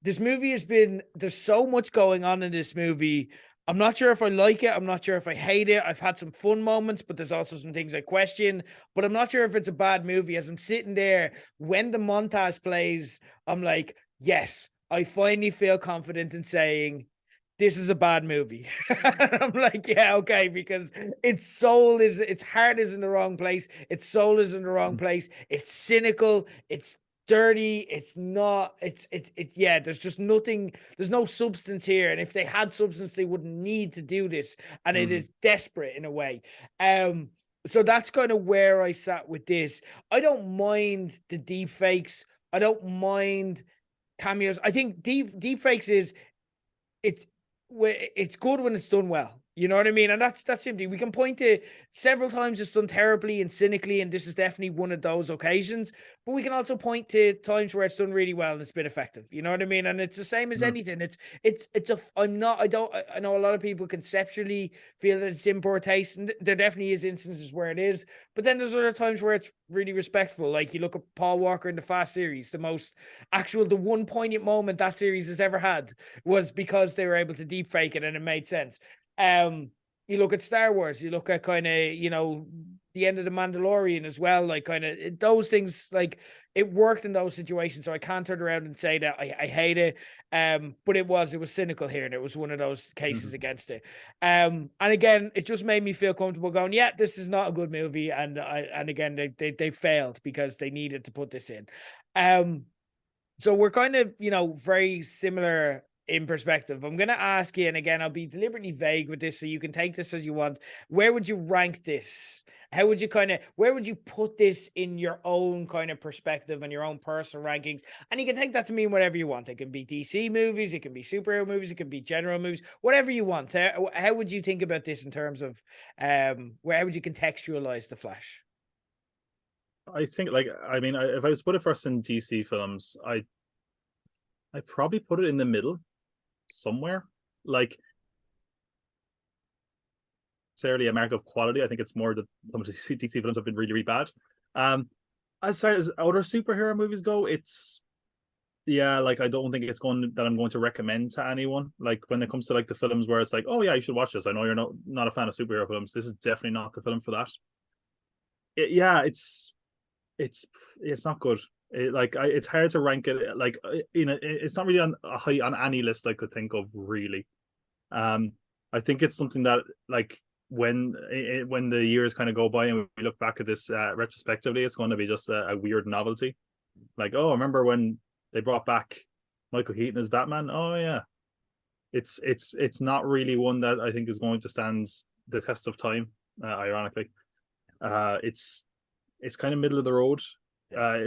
this movie there's so much going on in this movie. I'm not sure if I like it. I'm not sure if I hate it. I've had some fun moments, but there's also some things I question, but I'm not sure if it's a bad movie. As I'm sitting there, when the montage plays, I'm like, yes, I finally feel confident in saying, this is a bad movie. I'm like, yeah, okay, because its heart is in the wrong place. Its soul is in the wrong place. It's cynical. It's dirty. There's just nothing. There's no substance here. And if they had substance, they wouldn't need to do this. And it is desperate in a way. So that's kind of where I sat with this. I don't mind the deep fakes. I don't mind cameos. I think deep fakes it's good when it's done well. You know what I mean? And that's simply, we can point to several times it's done terribly and cynically, and this is definitely one of those occasions. But we can also point to times where it's done really well and it's been effective. You know what I mean? And it's the same as anything. I know a lot of people conceptually feel that it's in poor taste, and there definitely is instances where it is. But then there's other times where it's really respectful. Like you look at Paul Walker in the Fast series, the one poignant moment that series has ever had was because they were able to deep fake it and it made sense. You look at Star Wars, you look at kind of, the end of the Mandalorian as well. Like kind of those things, like it worked in those situations. So I can't turn around and say that I hate it. But it was cynical here, and it was one of those cases against it. And again, it just made me feel comfortable going, yeah, this is not a good movie. And again, they failed because they needed to put this in. So we're kind of, very similar in perspective. I'm going to ask you, and again, I'll be deliberately vague with this so you can take this as you want. Where would you rank this? How would you where would you put this in your own kind of perspective and your own personal rankings? And you can take that to mean whatever you want. It can be DC movies, it can be superhero movies, it can be general movies, whatever you want. How would you think about this in terms of how would you contextualize The Flash? I think, like, I mean, if I was put it first in DC films, I probably put it in the middle somewhere. Like, necessarily a mark of quality. I think it's more that some of the DC films have been really, really bad. As far as other superhero movies go, it's like I don't think it's one that I'm going to recommend to anyone. Like when it comes to like the films where it's like, oh yeah, you should watch this. I know you're not a fan of superhero films. This is definitely not the film for that. It's not good. It's hard to rank it. Like it's not really on a high on any list I could think of really. I think it's something that like when the years kind of go by and we look back at this retrospectively, it's going to be just a weird novelty. Like, oh, remember when they brought back Michael Keaton as Batman? Oh yeah, it's not really one that I think is going to stand the test of time. Ironically, it's kind of middle of the road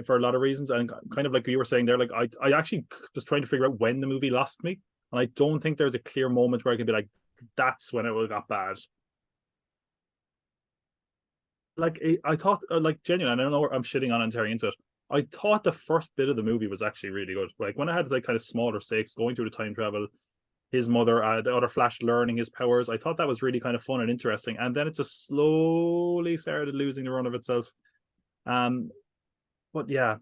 for a lot of reasons, and kind of like you were saying there, like I actually was trying to figure out when the movie lost me, and I don't think there's a clear moment where I can be like, that's when it got bad. Like I thought, like genuinely, I don't know, I'm shitting on and tearing into it. I thought the first bit of the movie was actually really good. Like when I had like kind of smaller stakes, going through the time travel, his mother, the other Flash learning his powers, I thought that was really kind of fun and interesting. And then it just slowly started losing the run of itself. But yeah,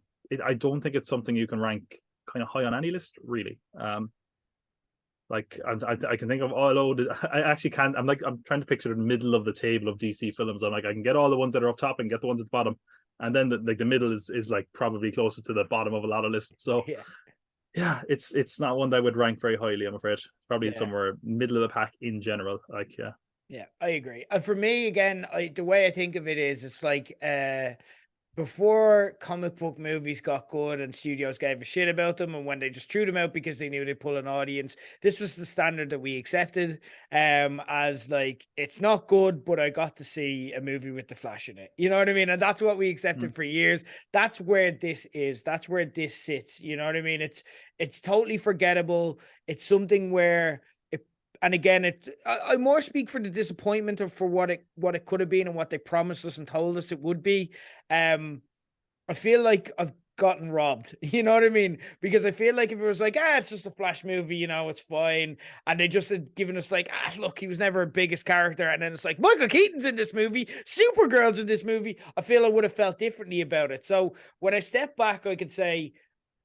I don't think it's something you can rank kind of high on any list, really. Like I can think of I actually can't. I'm trying to picture the middle of the table of DC films. I'm like, I can get all the ones that are up top and get the ones at the bottom, and then the middle is like probably closer to the bottom of a lot of lists. So yeah, it's not one that I would rank very highly, I'm afraid. Probably somewhere middle of the pack in general. Like yeah, I agree. And for me, again, the way I think of it is, it's like before comic book movies got good and studios gave a shit about them, and when they just threw them out because they knew they'd pull an audience, this was the standard that we accepted as like, it's not good, but I got to see a movie with the Flash in it. You know what I mean? And that's what we accepted for years. That's where this is. That's where this sits. You know what I mean? It's totally forgettable. It's something where and again, I more speak for the disappointment of for what it could have been and what they promised us and told us it would be. I feel like I've gotten robbed. You know what I mean? Because I feel like if it was like, it's just a Flash movie, it's fine, and they just had given us like, look, he was never a biggest character, and then it's like Michael Keaton's in this movie, Supergirl's in this movie, I feel I would have felt differently about it. So when I step back, I could say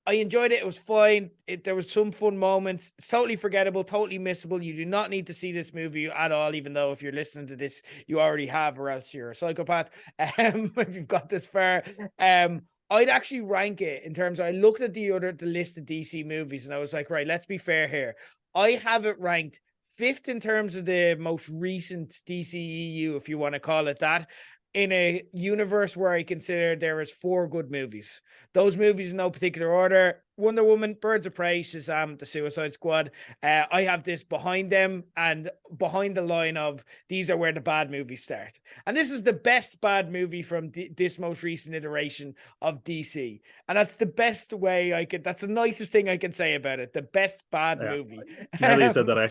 I enjoyed it. It was fine. There was some fun moments. It's totally forgettable, totally missable. You do not need to see this movie at all, even though if you're listening to this, you already have, or else you're a psychopath. If you've got this far, I'd actually rank it in terms of, I looked at the list of DC movies and I was like, right, let's be fair here. I have it ranked 5th in terms of the most recent DCEU, if you want to call it that, in a universe where I consider there is 4 good movies. Those movies in no particular order: Wonder Woman, Birds of Prey, Shazam, The Suicide Squad. I have this behind them and behind the line of, these are where the bad movies start. And this is the best bad movie from this most recent iteration of DC. And that's the best way that's the nicest thing I can say about it. The best bad movie. Now that you said that, I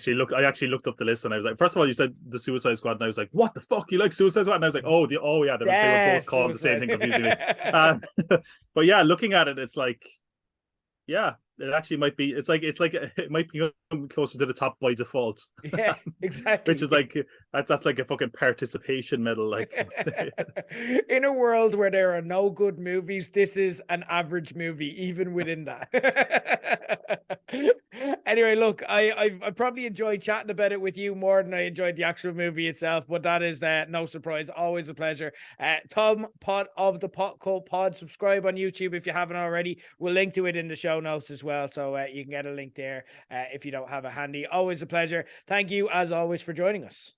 actually looked up the list and I was like, first of all, you said The Suicide Squad and I was like, what the fuck? You like Suicide Squad? And I was like, oh yeah, they were both called the same thing confusingly. But yeah, looking at it, it's like, yeah, it actually might be. It's like it might be closer to the top by default. Yeah, exactly. Which is like that's like a fucking participation medal. Like in a world where there are no good movies, this is an average movie, even within that. Anyway, look, I probably enjoyed chatting about it with you more than I enjoyed the actual movie itself, but that is no surprise. Always a pleasure. Tom Pod of the Pot Cult Pod, subscribe on YouTube if you haven't already. We'll link to it in the show notes as well, so you can get a link there if you don't have it handy. Always a pleasure. Thank you, as always, for joining us.